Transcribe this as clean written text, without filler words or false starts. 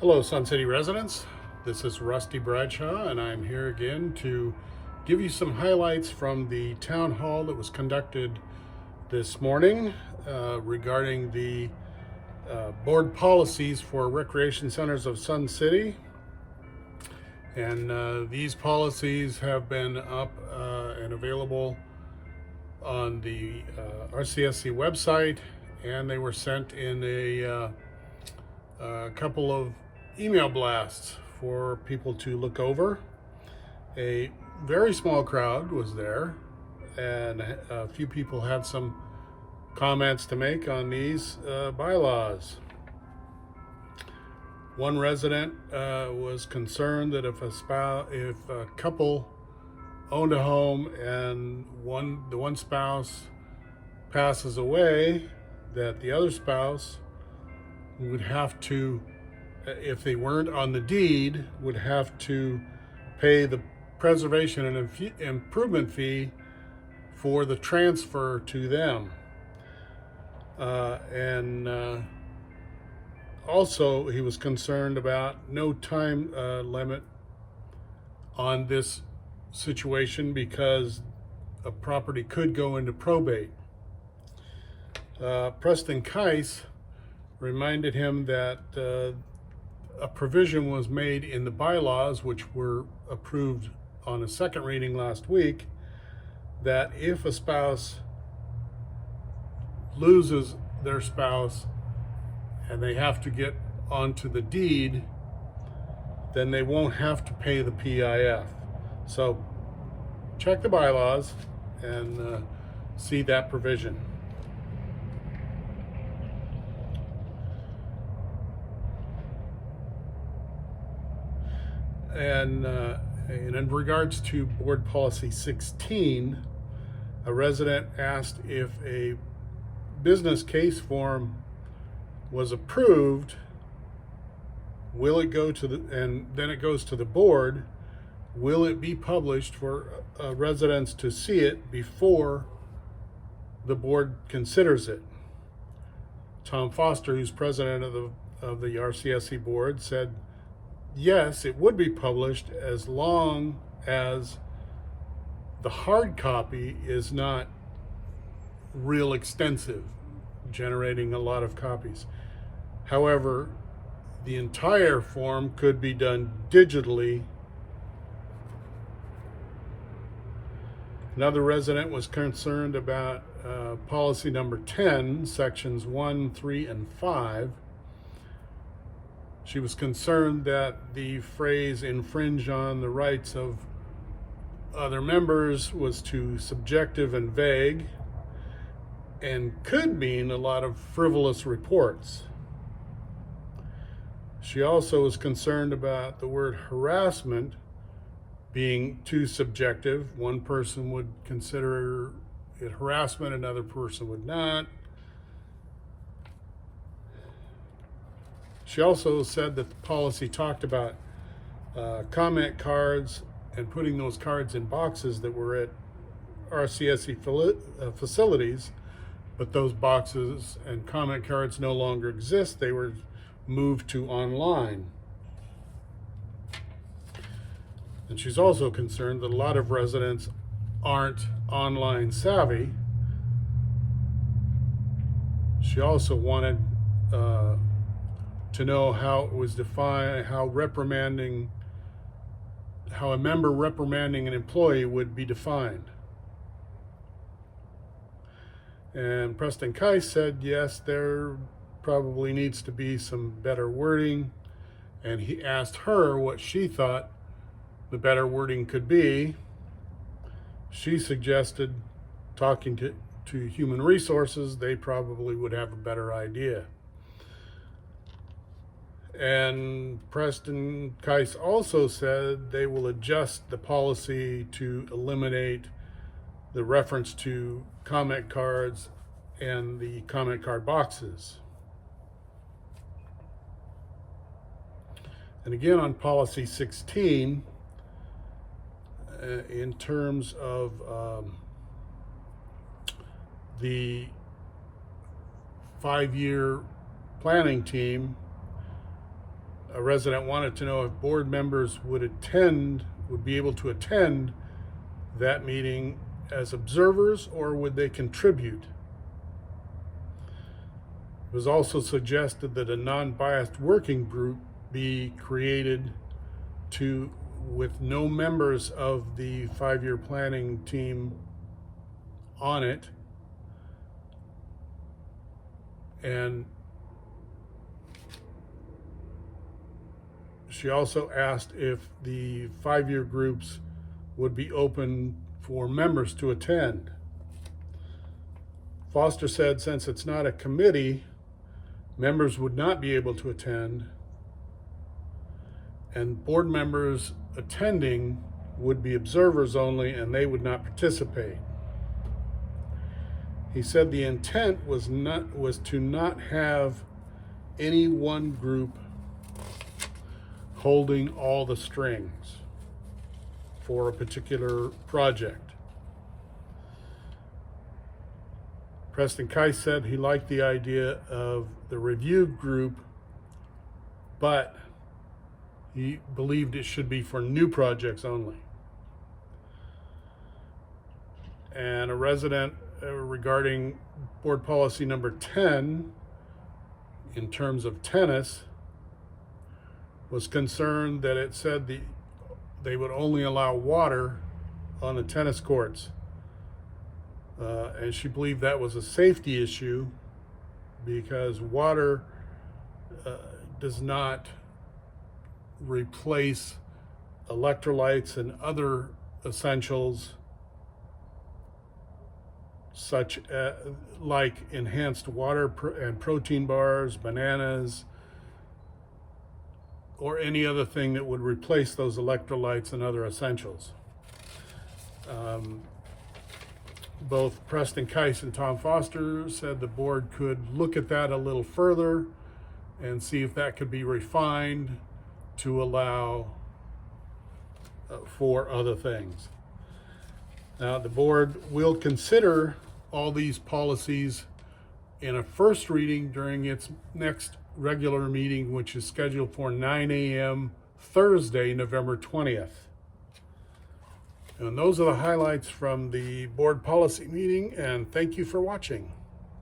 Hello, Sun City residents. This is Rusty Bradshaw, and I'm here again to give you some highlights from the town hall that was conducted this morning regarding the board policies for recreation centers of Sun City. And these policies have been up and available on the RCSC website, and they were sent in a couple of email blasts for people to look over. A very small crowd was there, and a few people had some comments to make on these bylaws. One resident was concerned that if a couple owned a home and the one spouse passes away, that the other spouse would have to, if they weren't on the deed, would have to pay the preservation and improvement fee for the transfer to them. And also, he was concerned about no time limit on this situation because a property could go into probate. Preston Keiss reminded him that a provision was made in the bylaws, which were approved on a second reading last week, that if a spouse loses their spouse and they have to get onto the deed, then they won't have to pay the PIF. So check the bylaws and see that provision. And in regards to Board Policy 16, a resident asked if a business case form was approved, will it go to and then it goes to the board, will it be published for residents to see it before the board considers it? Tom Foster, who's president of the RCSC board, said yes, it would be published as long as the hard copy is not real extensive, generating a lot of copies. However, the entire form could be done digitally. Another resident was concerned about policy number 10, sections 1, 3, and 5. She was concerned that the phrase infringe on the rights of other members was too subjective and vague and could mean a lot of frivolous reports. She also was concerned about the word harassment being too subjective. One person would consider it harassment, another person would not. She also said that the policy talked about comment cards and putting those cards in boxes that were at RCSC facilities, but those boxes and comment cards no longer exist. They were moved to online. And she's also concerned that a lot of residents aren't online savvy. She also wanted to know how it was defined, how a member reprimanding an employee would be defined. And Preston Keiss said, yes, there probably needs to be some better wording. And he asked her what she thought the better wording could be. She suggested talking to human resources. They probably would have a better idea. And Preston Keiss also said they will adjust the policy to eliminate the reference to comment cards and the comment card boxes. And again, on policy 16, in terms of the 5-year planning team, A resident wanted to know if board members would be able to attend that meeting as observers, or would they contribute? It was also suggested that a non-biased working group be created with no members of the 5-year planning team on it. And she also asked if the 5-year groups would be open for members to attend. Foster said since it's not a committee, members would not be able to attend, and board members attending would be observers only, and they would not participate. He said the intent was to not have any one group holding all the strings for a particular project. Preston Keiss said he liked the idea of the review group, but he believed it should be for new projects only. And a resident regarding board policy number 10, in terms of tennis, was concerned that it said they would only allow water on the tennis courts. And she believed that was a safety issue because water does not replace electrolytes and other essentials such like enhanced water and protein bars, bananas, or any other thing that would replace those electrolytes and other essentials. Both Preston Keiss and Tom Foster said the board could look at that a little further and see if that could be refined to allow for other things. Now, the board will consider all these policies in a first reading during its next regular meeting, which is scheduled for 9 a.m. Thursday, November 20th. And those are the highlights from the board policy meeting, and thank you for watching.